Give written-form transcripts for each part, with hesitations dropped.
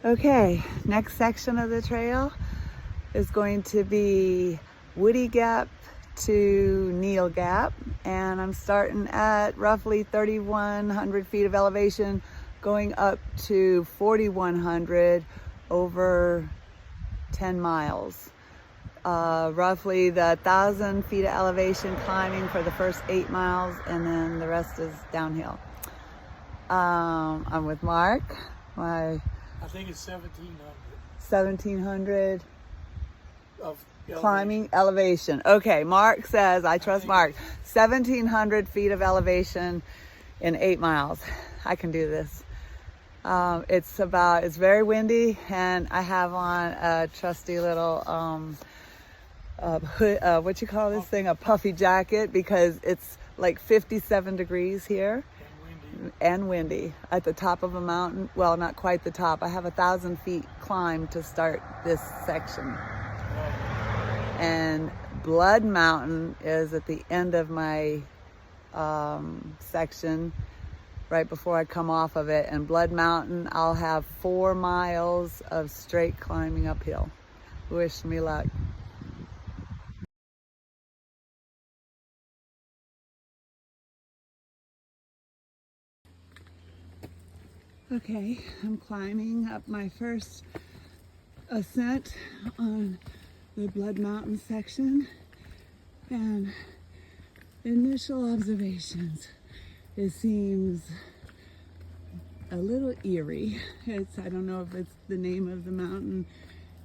Okay, next section of the trail is going to be Woody Gap to Neel Gap, and I'm starting at roughly 3,100 feet of elevation, going up to 4,100 over 10 miles. Roughly the 1,000 feet of elevation climbing for the first 8 miles, and then the rest is downhill. I'm with Mark, I think it's 1,700 1,700 of climbing elevation. Okay, Mark says, I trust Mark, 1,700 feet of elevation in 8 miles. I can do this. It's very windy, and I have on a trusty little hood, what you call this thing, a puffy jacket, because it's like 57 degrees here. And windy at the top of a mountain. Well, not quite the top. I have 1,000 feet climb to start this section. And Blood Mountain is at the end of my section, right before I come off of it. And Blood Mountain, I'll have 4 miles of straight climbing uphill. Wish me luck. Okay, I'm climbing up my first ascent on the Blood Mountain section, and initial observations, it seems a little eerie. I don't know if it's the name of the mountain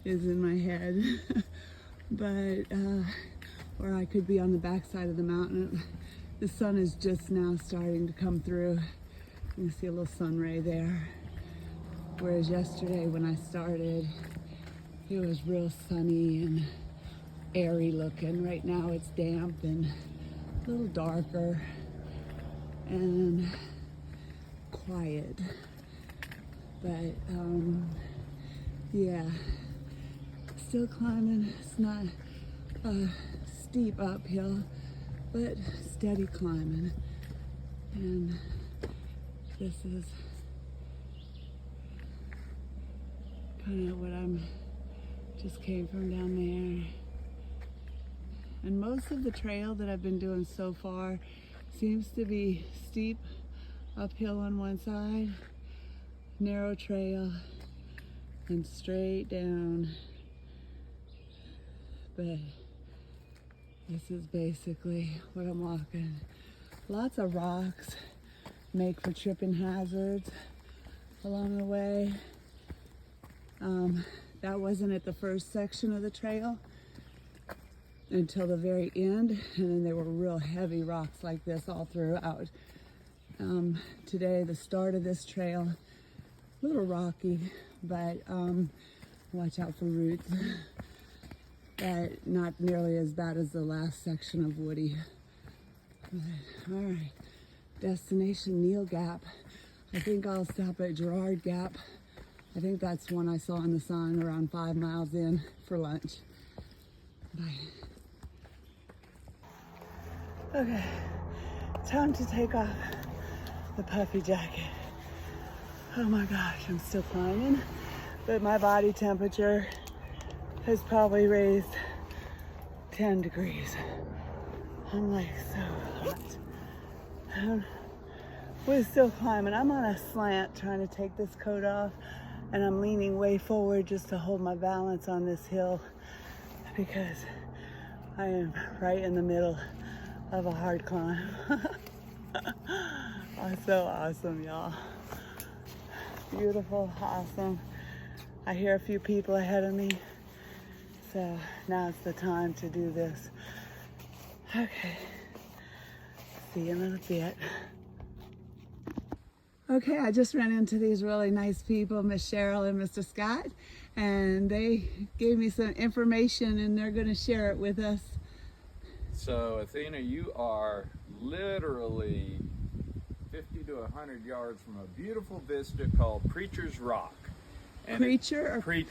is in my head, but or I could be on the backside of the mountain. The sun is just now starting to come through. You can see a little sun ray there. Whereas yesterday when I started, it was real sunny and airy looking. Right now it's damp and a little darker and quiet. But yeah, still climbing. It's not a steep uphill, but steady climbing. And this is kind of what I'm just came from down there. And most of the trail that I've been doing so far seems to be steep uphill on one side, narrow trail, and straight down. But this is basically what I'm walking. Lots of rocks make for tripping hazards along the way. That wasn't at the first section of the trail until the very end, and then there were real heavy rocks like this all throughout. Today, the start of this trail, a little rocky, but watch out for roots. But not nearly as bad as the last section of Woody. But, all right, destination Neel Gap. I think I'll stop at Gerard Gap. I think that's one I saw on the sign around 5 miles in for lunch. Bye. Okay, time to take off the puffy jacket. Oh my gosh, I'm still climbing, but my body temperature has probably raised 10 degrees. I'm like so hot. We're still climbing. I'm on a slant trying to take this coat off, and I'm leaning way forward just to hold my balance on this hill because I am right in the middle of a hard climb. Oh, so awesome, y'all. Beautiful, awesome. I hear a few people ahead of me, so now it's the time to do this. Okay, see you in a little bit. Okay, I just ran into these really nice people, Miss Cheryl and Mr. Scott, and they gave me some information and they're going to share it with us. So, Athena, you are literally 50 to 100 yards from a beautiful vista called Preacher's Rock. And Preacher or Preacher,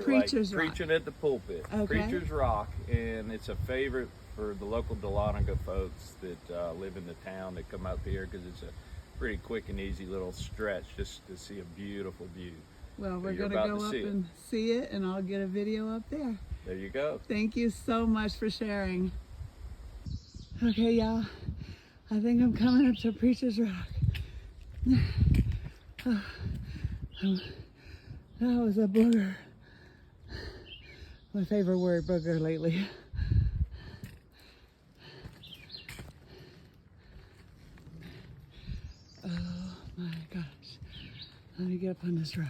Preacher's like Rock? preaching at the pulpit. Okay. Preacher's Rock, and it's a favorite for the local Dahlonega folks that live in the town that come up here because it's a pretty quick and easy little stretch just to see a beautiful view. Well, we're you're going to about go to up see it. and see it, and I'll get a video up there. There you go. Thank you so much for sharing. Okay, y'all. I think I'm coming up to Preacher's Rock. That was a booger. My favorite word, booger, lately. Oh my gosh. Let me get up on this rock.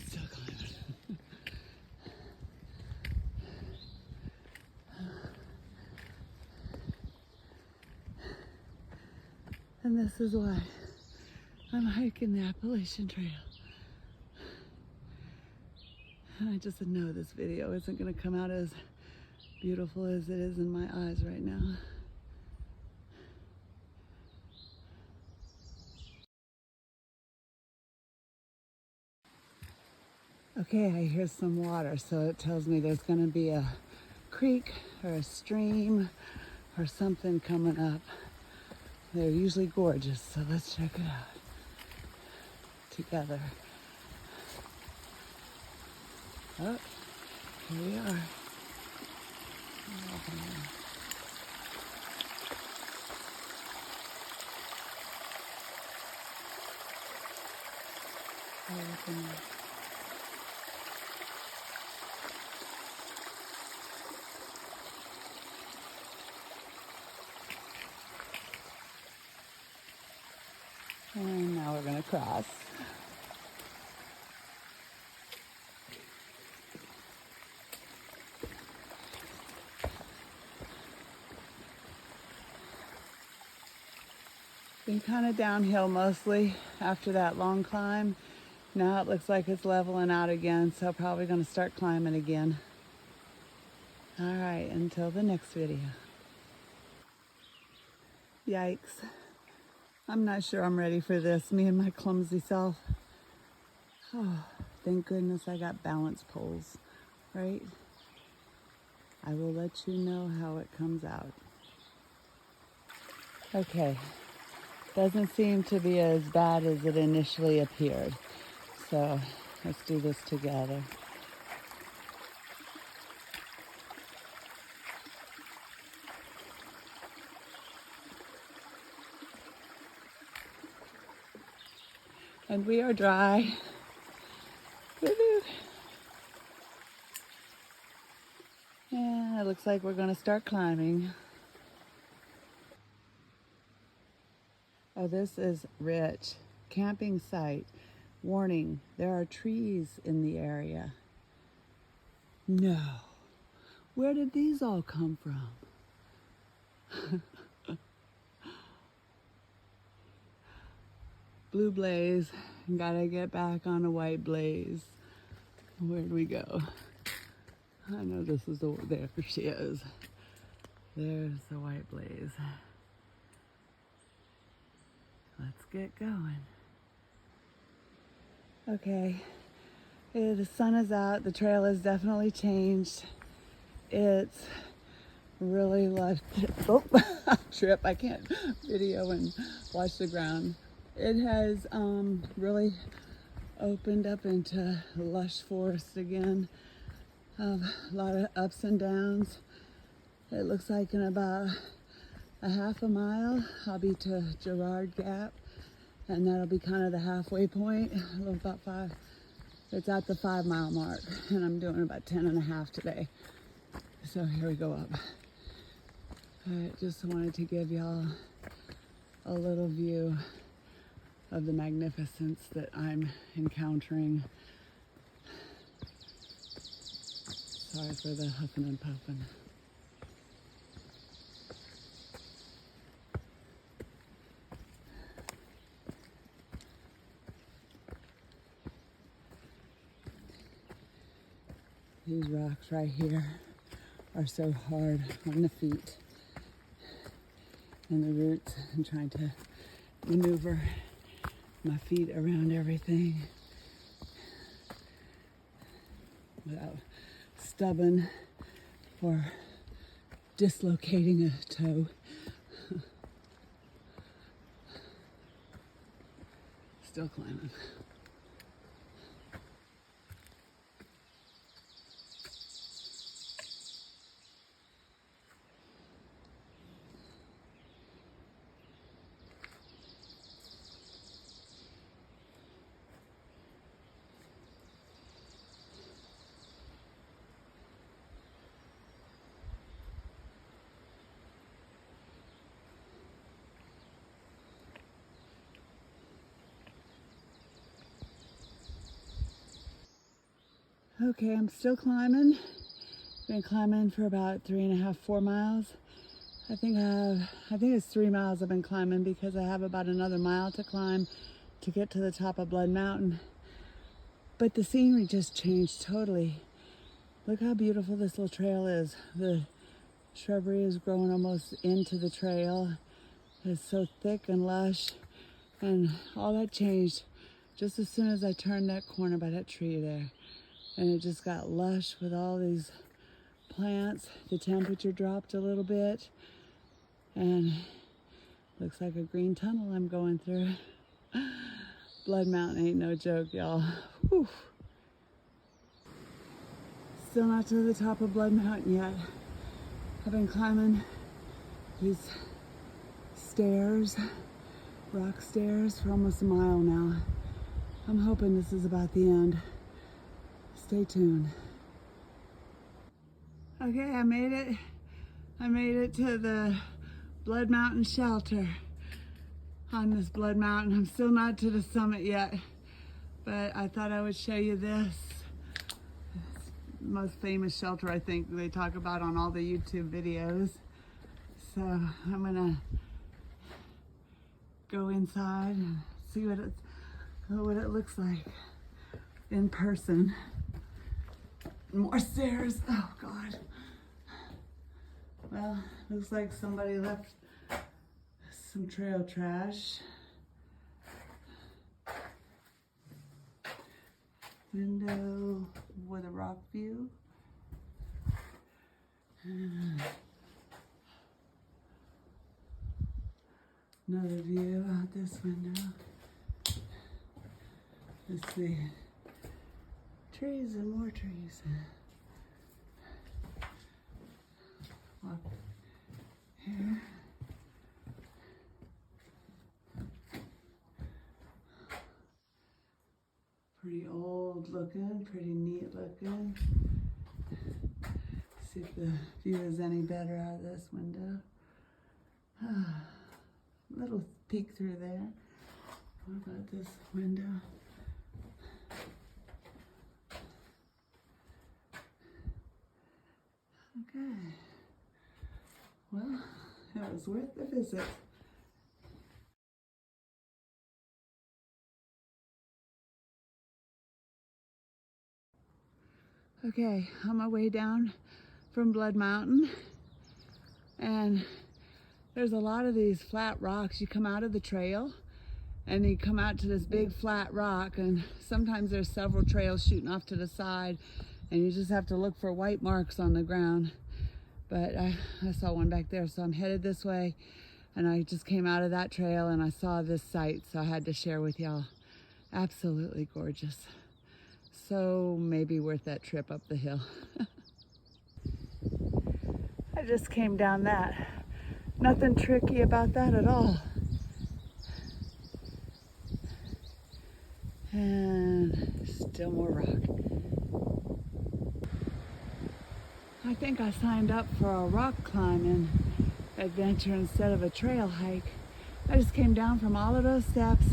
Still climbing. And this is why I'm hiking the Appalachian Trail. And I just know this video isn't going to come out as beautiful as it is in my eyes right now. Okay, I hear some water, so it tells me there's going to be a creek or a stream or something coming up. They're usually gorgeous, so let's check it out together. Oh, here we are. And now we're going to cross. Been kind of downhill mostly after that long climb. Now it looks like it's leveling out again, so probably going to start climbing again. All right, until the next video. Yikes. I'm not sure I'm ready for this, me and my clumsy self. Oh, thank goodness I got balance poles, right? I will let you know how it comes out. Okay, doesn't seem to be as bad as it initially appeared. So let's do this together. And we are dry. Woo-hoo. And it looks like we're going to start climbing. Oh, this is rich. Camping site. Warning, there are trees in the area. No. Where did these all come from? Blue blaze. Gotta get back on a white blaze. Where'd we go? I know this is the, there she is. There's the white blaze. Let's get going. Okay, the sun is out. The trail has definitely changed. It's really left, oh, trip. I can't video and watch the ground. It has really opened up into lush forest again. A lot of ups and downs. It looks like in about a half a mile, I'll be to Neel Gap, and that'll be kind of the halfway point. About five. It's at the 5 mile mark, and I'm doing about 10 and a half today. So here we go up. I just wanted to give y'all a little view of the magnificence that I'm encountering. Sorry for the huffing and puffing. These rocks right here are so hard on the feet and the roots, and trying to maneuver my feet around everything without stubbing or dislocating a toe. still climbing. Okay, I'm still climbing. Been climbing for about 3.5, 4 miles. I think it's 3 miles I've been climbing because I have about another mile to climb to get to the top of Blood Mountain. But the scenery just changed totally. Look how beautiful this little trail is. The shrubbery is growing almost into the trail. It's so thick and lush, and all that changed just as soon as I turned that corner by that tree there. And it just got lush with all these plants. The temperature dropped a little bit, and looks like a green tunnel I'm going through. Blood Mountain ain't no joke, y'all. Whew. Still not to the top of Blood Mountain yet. I've been climbing these stairs, rock stairs, for almost a mile now. I'm hoping this is about the end. Stay tuned. Okay, I made it. I made it to the Blood Mountain shelter on this Blood Mountain. I'm still not to the summit yet, but I thought I would show you this. It's the most famous shelter I think they talk about on all the YouTube videos. So I'm gonna go inside and see what it looks like in person. More stairs. Oh God. Well, looks like somebody left some trail trash. Window with a rock view. Another view out this window. Let's see. Trees and more trees. Walk here. Pretty old looking, pretty neat looking. See if the view is any better out of this window. Little peek through there. What about this window? Okay. Well, it was worth the visit. Okay, on my way down from Blood Mountain, and there's a lot of these flat rocks. You come out of the trail and you come out to this big flat rock, and sometimes there's several trails shooting off to the side, and you just have to look for white marks on the ground. But I saw one back there, so I'm headed this way, and I just came out of that trail and I saw this site, so I had to share with y'all. Absolutely gorgeous. So maybe worth that trip up the hill. I just came down that. Nothing tricky about that at all. And still more rock. I think I signed up for a rock climbing adventure instead of a trail hike. I just came down from all of those steps.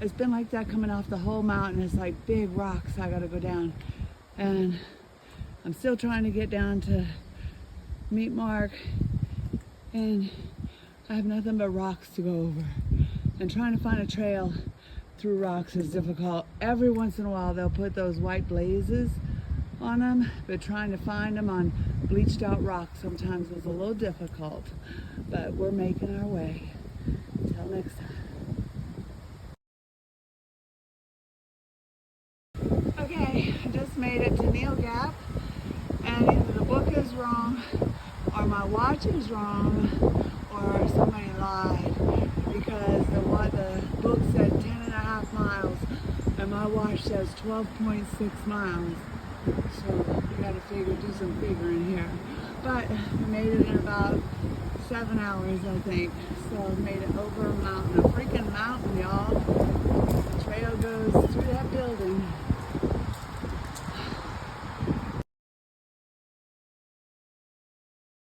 It's been like that coming off the whole mountain. It's like big rocks I gotta go down. And I'm still trying to get down to meet Mark, and I have nothing but rocks to go over. And trying to find a trail through rocks is difficult. Every once in a while they'll put those white blazes on them, but trying to find them on bleached out rocks sometimes is a little difficult. But we're making our way. Until next time. Okay, I just made it to Neel Gap, and either the book is wrong, or my watch is wrong, or somebody lied, because the book said 10.5 miles. my watch says 12.6 miles. So we gotta do some figuring here. But we made it in about 7 hours, I think. So we made it over a mountain, a freaking mountain, y'all. The trail goes through that